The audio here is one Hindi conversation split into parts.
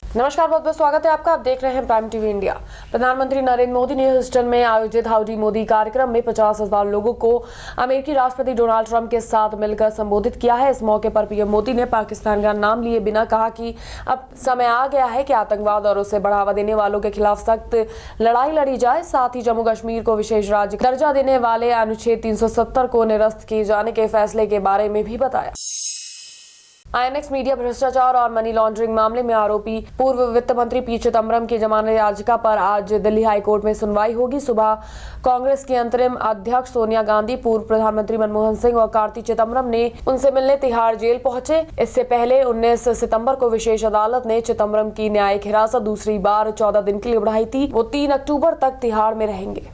नमस्कार, बहुत बहुत स्वागत है आपका। आप देख रहे हैं प्राइम टीवी इंडिया। प्रधानमंत्री नरेंद्र मोदी ने ह्यूस्टन में आयोजित हाउडी मोदी कार्यक्रम में 50,000 लोगों को अमेरिकी राष्ट्रपति डोनाल्ड ट्रंप के साथ मिलकर संबोधित किया है। इस मौके पर पीएम मोदी ने पाकिस्तान का नाम लिए बिना कहा कि अब समय आ गया है कि आतंकवाद और उसे बढ़ावा देने वालों के खिलाफ सख्त लड़ाई लड़ी जाए। साथ ही जम्मू कश्मीर को विशेष राज्य दर्जा देने वाले अनुच्छेद 370 को निरस्त किए जाने के फैसले के बारे में भी बताया। आईएनएक्स मीडिया भ्रष्टाचार और मनी लॉन्ड्रिंग मामले में आरोपी पूर्व वित्त मंत्री पी चिदम्बरम की जमानत याचिका पर आज दिल्ली हाईकोर्ट में सुनवाई होगी। सुबह कांग्रेस की अंतरिम अध्यक्ष सोनिया गांधी, पूर्व प्रधानमंत्री मनमोहन सिंह और कार्ति चिदम्बरम ने उनसे मिलने तिहाड़ जेल पहुंचे। इससे पहले 19 सितंबर को विशेष अदालत ने चिदम्बरम की न्यायिक हिरासत दूसरी बार 14 दिन के लिए बढ़ाई थी। वो 3 अक्टूबर तक तिहाड़ में रहेंगे।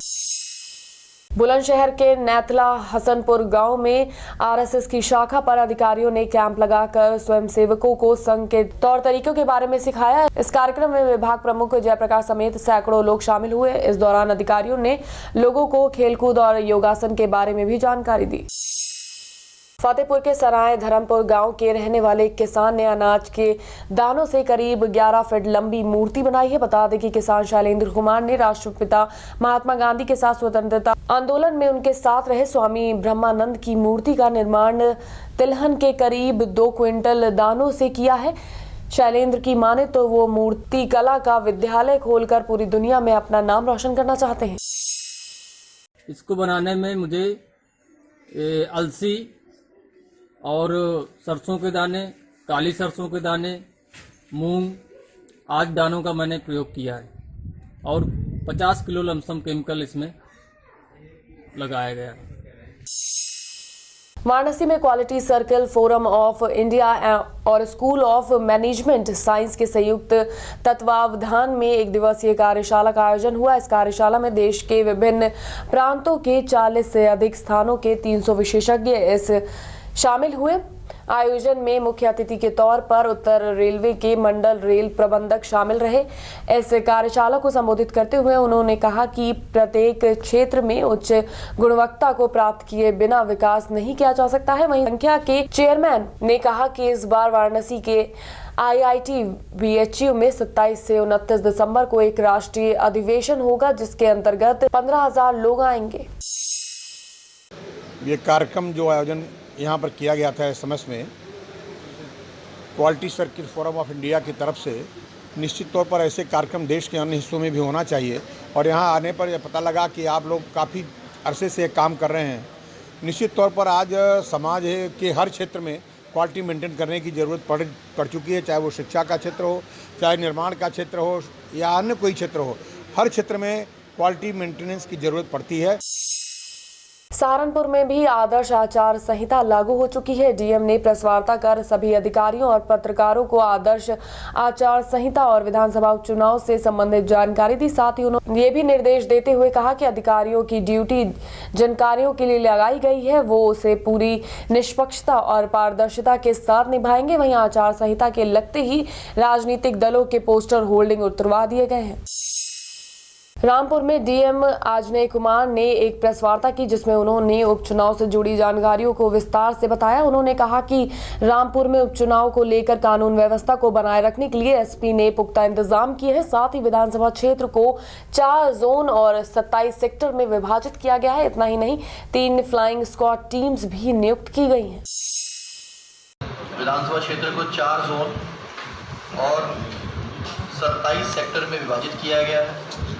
बुलंदशहर के नैतला हसनपुर गांव में आरएसएस की शाखा पर अधिकारियों ने कैंप लगाकर स्वयंसेवकों को संघ के तौर तरीकों के बारे में सिखाया। इस कार्यक्रम में विभाग प्रमुख जयप्रकाश समेत सैकड़ों लोग शामिल हुए। इस दौरान अधिकारियों ने लोगों को खेलकूद और योगासन के बारे में भी जानकारी दी। फतेहपुर के सराय धर्मपुर गांव के रहने वाले किसान ने अनाज के दानों से करीब 11 फीट लंबी मूर्ति बनाई है। बता दें कि किसान शैलेंद्र कुमार ने राष्ट्रपिता महात्मा गांधी के साथ स्वतंत्रता आंदोलन में उनके साथ रहे स्वामी ब्रह्मानंद की मूर्ति का निर्माण तिलहन के करीब 2 क्विंटल दानों से किया है। शैलेंद्र की माने तो वो मूर्ति कला का विद्यालय खोलकर पूरी दुनिया में अपना नाम रोशन करना चाहते हैं। इसको बनाने में मुझे अलसी और सरसों के दाने, काली सरसों के दाने, मूंग आदि दानों का मैंने प्रयोग किया है और 50 किलो लमसम केमिकल इसमें लगाया गया है। वाराणसी में quality circle forum of India और स्कूल ऑफ मैनेजमेंट साइंस के संयुक्त तत्वावधान में एक दिवसीय कार्यशाला का आयोजन हुआ। इस कार्यशाला में देश के विभिन्न प्रांतों के 40 से अधिक स्थानों के 300 विशेषज्ञ इस शामिल हुए। आयोजन में मुख्य अतिथि के तौर पर उत्तर रेलवे के मंडल रेल प्रबंधक शामिल रहे। इस कार्यशाला को संबोधित करते हुए उन्होंने कहा कि प्रत्येक क्षेत्र में उच्च गुणवत्ता को प्राप्त किए बिना विकास नहीं किया जा सकता है। वहीं संख्या के चेयरमैन ने कहा कि इस बार वाराणसी के IIT BHU में 27 से 29 दिसंबर को एक राष्ट्रीय अधिवेशन होगा, जिसके अंतर्गत 15,000 लोग आएंगे। ये कार्यक्रम जो आयोजन यहाँ पर किया गया था SMS में quality circle forum of India की तरफ से, निश्चित तौर पर ऐसे कार्यक्रम देश के अन्य हिस्सों में भी होना चाहिए। और यहाँ आने पर यह पता लगा कि आप लोग काफ़ी अरसे से काम कर रहे हैं। निश्चित तौर पर आज समाज के हर क्षेत्र में क्वालिटी मेंटेन करने की ज़रूरत पड़ चुकी है, चाहे वो शिक्षा का क्षेत्र हो, चाहे निर्माण का क्षेत्र हो या अन्य कोई क्षेत्र हो। हर क्षेत्र में क्वालिटी मेंटेनेंस की ज़रूरत पड़ती है। सहारनपुर में भी आदर्श आचार संहिता लागू हो चुकी है। डीएम ने प्रेस वार्ता कर सभी अधिकारियों और पत्रकारों को आदर्श आचार संहिता और विधानसभा उपचुनाव से संबंधित जानकारी दी। साथ ही उन्होंने ये भी निर्देश देते हुए कहा कि अधिकारियों की ड्यूटी जिन कार्यों के लिए लगाई गई है वो उसे पूरी निष्पक्षता और पारदर्शिता के साथ निभाएंगे। वहीं आचार संहिता के लगते ही राजनीतिक दलों के पोस्टर होल्डिंग उतरवा दिए गए हैं। रामपुर में डीएम आजनय कुमार ने एक प्रेस वार्ता की, जिसमें उन्होंने उपचुनाव से जुड़ी जानकारियों को विस्तार से बताया। उन्होंने कहा कि रामपुर में उपचुनाव को लेकर कानून व्यवस्था को बनाए रखने के लिए एसपी ने पुख्ता इंतजाम किए हैं। साथ ही विधानसभा क्षेत्र को 4 जोन और 27 सेक्टर में विभाजित किया गया है। इतना ही नहीं, 3 फ्लाइंग स्क्वाड टीम्स भी नियुक्त की गई हैं। विधानसभा क्षेत्र को 4 जोन और 27 सेक्टर में विभाजित किया गया है।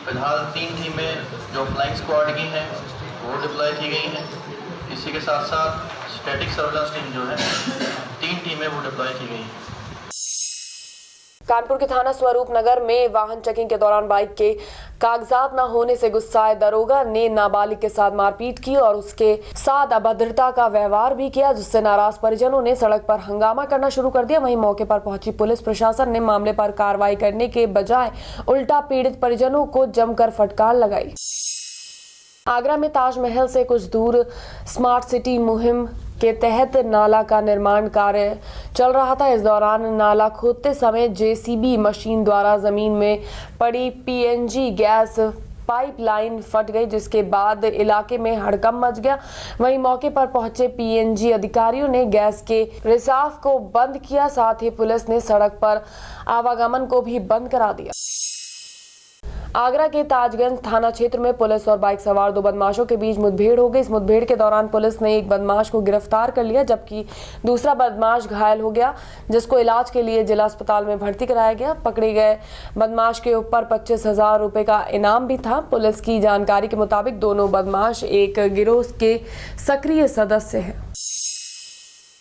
फिलहाल 3 टीमें जो फ्लाइंग स्क्वाड की हैं वो डिप्लॉय की गई हैं। इसी के साथ साथ स्टैटिक सर्वेलेंस टीम जो है 3 टीमें वो डिप्लॉय की गई हैं। कानपुर के थाना स्वरूप नगर में वाहन चेकिंग के दौरान बाइक के कागजात न होने से गुस्साए दरोगा ने नाबालिग के साथ मारपीट की और उसके साथ अभद्रता का व्यवहार भी किया, जिससे नाराज परिजनों ने सड़क पर हंगामा करना शुरू कर दिया। वहीं मौके पर पहुंची पुलिस प्रशासन ने मामले पर कार्रवाई करने के बजाय उल्टा पीड़ित परिजनों को जमकर फटकार लगाई। आगरा में ताजमहल से कुछ दूर स्मार्ट सिटी मुहिम के तहत नाला का निर्माण कार्य चल रहा था। इस दौरान नाला खोदते समय जेसीबी मशीन द्वारा जमीन में पड़ी पीएनजी गैस पाइपलाइन फट गई, जिसके बाद इलाके में हड़कंप मच गया। वहीं मौके पर पहुंचे पीएनजी अधिकारियों ने गैस के रिसाव को बंद किया। साथ ही पुलिस ने सड़क पर आवागमन को भी बंद करा दिया। आगरा के ताजगंज थाना क्षेत्र में पुलिस और बाइक सवार दो बदमाशों के बीच मुठभेड़ हो गई। इस मुठभेड़ के दौरान पुलिस ने एक बदमाश को गिरफ्तार कर लिया, जबकि दूसरा बदमाश घायल हो गया, जिसको इलाज के लिए जिला अस्पताल में भर्ती कराया गया। पकड़े गए बदमाश के ऊपर 25,000 रुपए का इनाम भी था। पुलिस की जानकारी के मुताबिक दोनों बदमाश एक गिरोह के सक्रिय सदस्य हैं।